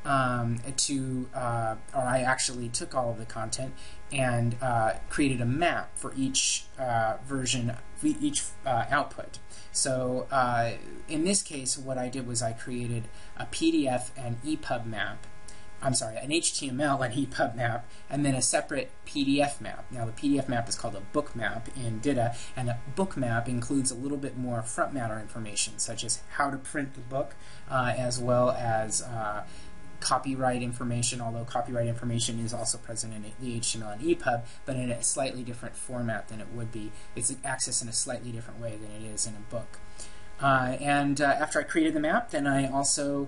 or I actually took all of the content and created a map for each version, each output. So in this case, what I did was I created a PDF and EPUB map. I'm sorry, an HTML and EPUB map, and then a separate PDF map. Now, the PDF map is called a book map in DITA, and a book map includes a little bit more front matter information, such as how to print the book, as well as copyright information, although copyright information is also present in the HTML and EPUB, but in a slightly different format than it would be. It's accessed in a slightly different way than it is in a book. After I created the map, then I also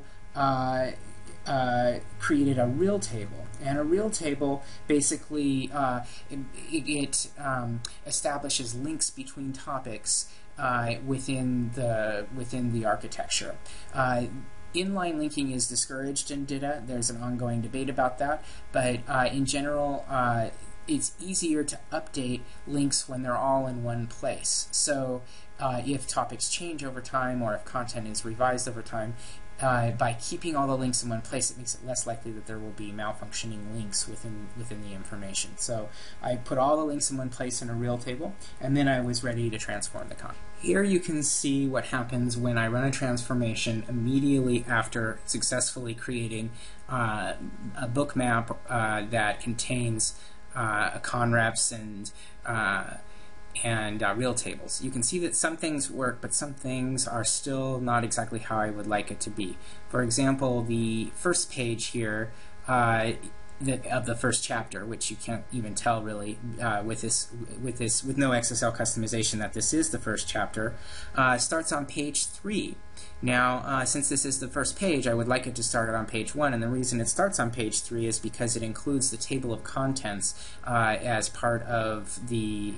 created a real table, and a real table basically it establishes links between topics within the architecture. Inline linking is discouraged in DITA. There's an ongoing debate about that, but in general, it's easier to update links when they're all in one place. So if topics change over time, or if content is revised over time, by keeping all the links in one place, it makes it less likely that there will be malfunctioning links within the information. So I put all the links in one place in a real table, and then I was ready to transform the content. Here you can see what happens when I run a transformation immediately after successfully creating a book map that contains conreps and real tables. You can see that some things work, but some things are still not exactly how I would like it to be. For example, the first page here of the first chapter, which you can't even tell really with no XSL customization that this is the first chapter, starts on page 3. Now, since this is the first page, I would like it to start on page 1, and the reason it starts on page 3 is because it includes the table of contents as part of the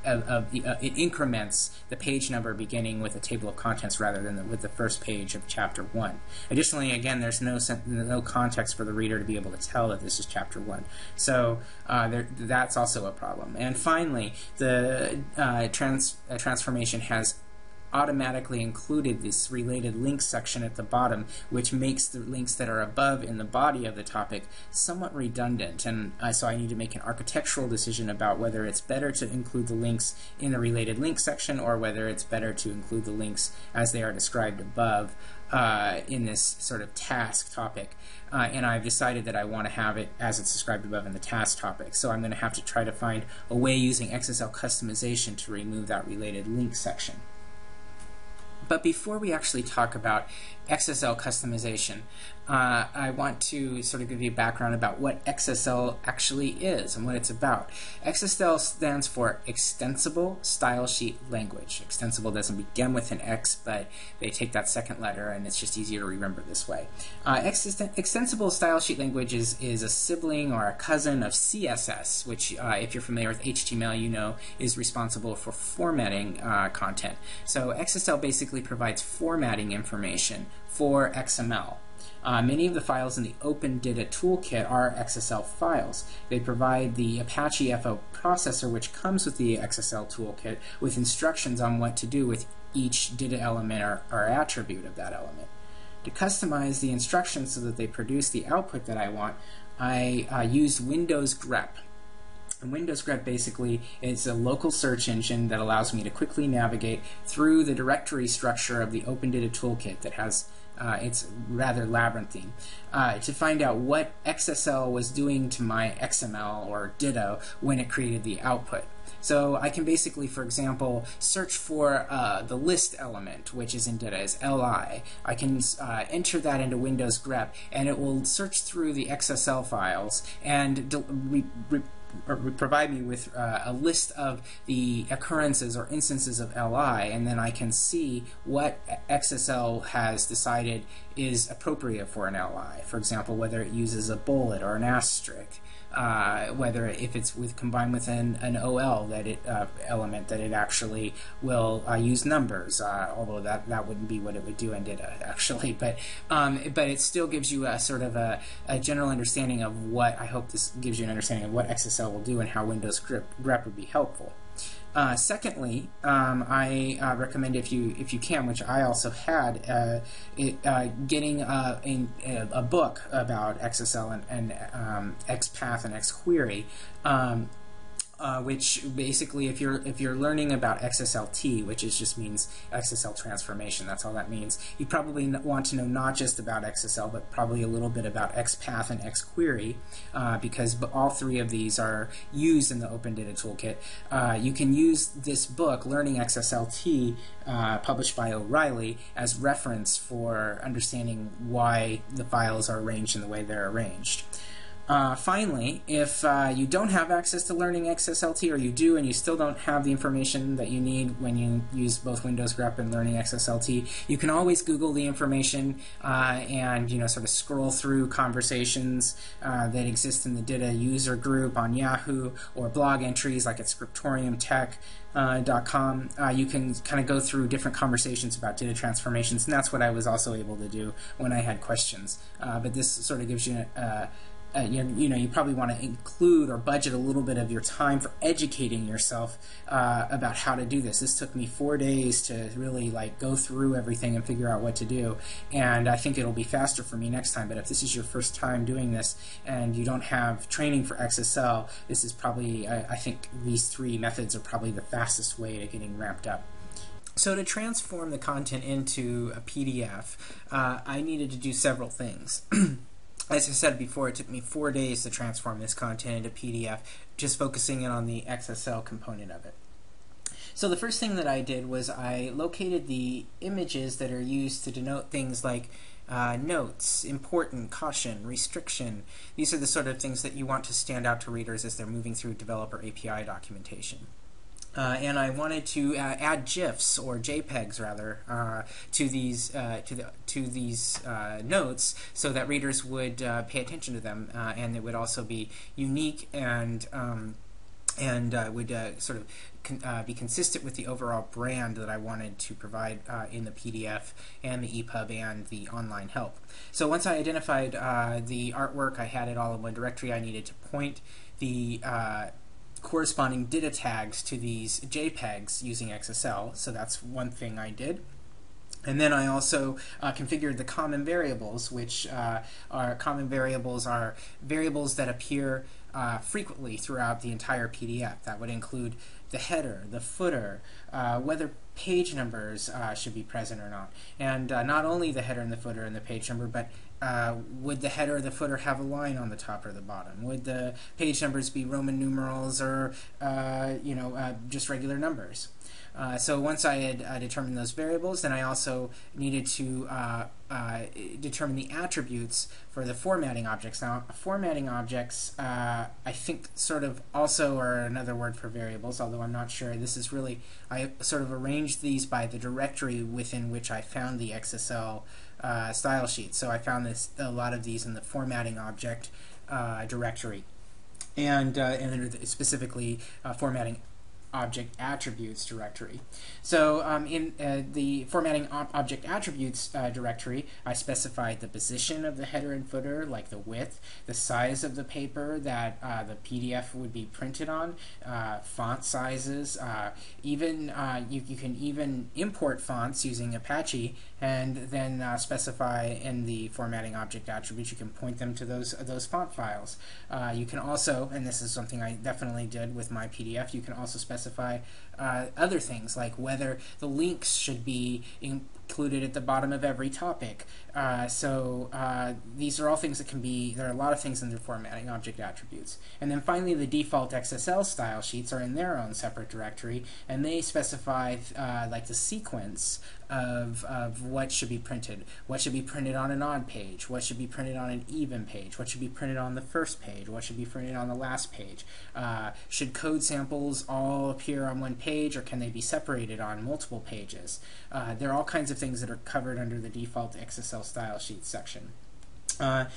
it increments the page number beginning with a table of contents rather than with the first page of chapter 1. Additionally, again, there's no context for the reader to be able to tell that this is chapter 1. So that's also a problem. And finally, the transformation has automatically included this related links section at the bottom, which makes the links that are above in the body of the topic somewhat redundant, and so I need to make an architectural decision about whether it's better to include the links in the related links section or whether it's better to include the links as they are described above in this sort of task topic. And I've decided that I want to have it as it's described above in the task topic, so I'm going to have to try to find a way using XSL customization to remove that related link section. But before we actually talk about XSL customization, I want to sort of give you a background about what XSL actually is and what it's about. XSL stands for Extensible Style Sheet Language. Extensible doesn't begin with an X, but they take that second letter, and it's just easier to remember this way. Extensible Style Sheet Language is a sibling or a cousin of CSS, which, if you're familiar with HTML, you know is responsible for formatting content. So XSL basically provides formatting information for XML. Many of the files in the Open DITA toolkit are XSL files. They provide the Apache FO processor, which comes with the XSL toolkit, with instructions on what to do with each DITA element or attribute of that element. To customize the instructions so that they produce the output that I want, I used Windows grep. And Windows grep basically is a local search engine that allows me to quickly navigate through the directory structure of the Open DITA toolkit that has it's rather labyrinthine, to find out what XSL was doing to my XML or DITA when it created the output. So I can basically, for example, search for the list element, which is in DITA as LI. I can enter that into Windows grep, and it will search through the XSL files and provide me with a list of the occurrences or instances of LI, and then I can see what XSL has decided is appropriate for an LI. For example, whether it uses a bullet or an asterisk, whether if it's combined with an OL that element that it actually will use numbers, although that wouldn't be what it would do in DITA actually, but it still gives you a sort of a general understanding of what, I hope this gives you an understanding of what XSL will do and how Windows grep would be helpful. Secondly, I recommend if you can, which I also had, getting a book about XSL and XPath and XQuery. Which basically, if you're learning about XSLT, which just means XSL transformation, that's all that means. You probably want to know not just about XSL, but probably a little bit about XPath and XQuery, because all three of these are used in the Open Data Toolkit. You can use this book, Learning XSLT, published by O'Reilly, as reference for understanding why the files are arranged in the way they're arranged. Finally, if you don't have access to Learning XSLT, or you do and you still don't have the information that you need when you use both Windows grep and Learning XSLT, you can always Google the information and sort of scroll through conversations that exist in the DITA user group on Yahoo, or blog entries like at scriptoriumtech.com. You can kind of go through different conversations about data transformations, and that's what I was also able to do when I had questions. But this sort of gives you you probably want to include or budget a little bit of your time for educating yourself about how to do this. This took me 4 days to really go through everything and figure out what to do, and I think it'll be faster for me next time. But if this is your first time doing this and you don't have training for XSL, this is probably, I think these three methods are probably the fastest way to getting ramped up. So to transform the content into a PDF, I needed to do several things. As I said before, it took me 4 days to transform this content into PDF, just focusing in on the XSL component of it. So the first thing that I did was I located the images that are used to denote things like notes, important, caution, restriction. These are the sort of things that you want to stand out to readers as they're moving through developer API documentation. And I wanted to add GIFs, or JPEGs rather, to these notes, so that readers would pay attention to them, and it would also be unique and would sort of be consistent with the overall brand that I wanted to provide in the PDF and the EPUB and the online help. So once I identified the artwork, I had it all in one directory. I needed to point the corresponding DITA tags to these JPEGs using XSL, so that's one thing I did. And then I also configured the common variables, which are variables that appear frequently throughout the entire PDF. That would include the header, the footer, whether page numbers should be present or not, and not only the header and the footer and the page number, but would the header or the footer have a line on the top or the bottom? Would the page numbers be Roman numerals or just regular numbers? So once I had determined those variables, then I also needed to determine the attributes for the formatting objects. Now, formatting objects, I think, sort of also are another word for variables, although I'm not sure. This is really, I sort of arranged these by the directory within which I found the XSL style sheet. So I found a lot of these in the formatting object directory, and specifically formatting object attributes directory. So in the formatting object attributes directory, I specified the position of the header and footer, like the width, the size of the paper that the PDF would be printed on, font sizes, even you can even import fonts using Apache, and then specify in the formatting object attributes, you can point them to those font files. You can also, and this is something I definitely did with my PDF, you can also specify other things, like whether the links should be included at the bottom of every topic. These are all things that can be, there are a lot of things in the formatting object attributes. And then finally, the default XSL style sheets are in their own separate directory, and they specify like the sequence of what should be printed. What should be printed on an odd page? What should be printed on an even page? What should be printed on the first page? What should be printed on the last page? Should code samples all appear on one page, or can they be separated on multiple pages? There are all kinds of things that are covered under the default XSL style sheet section. And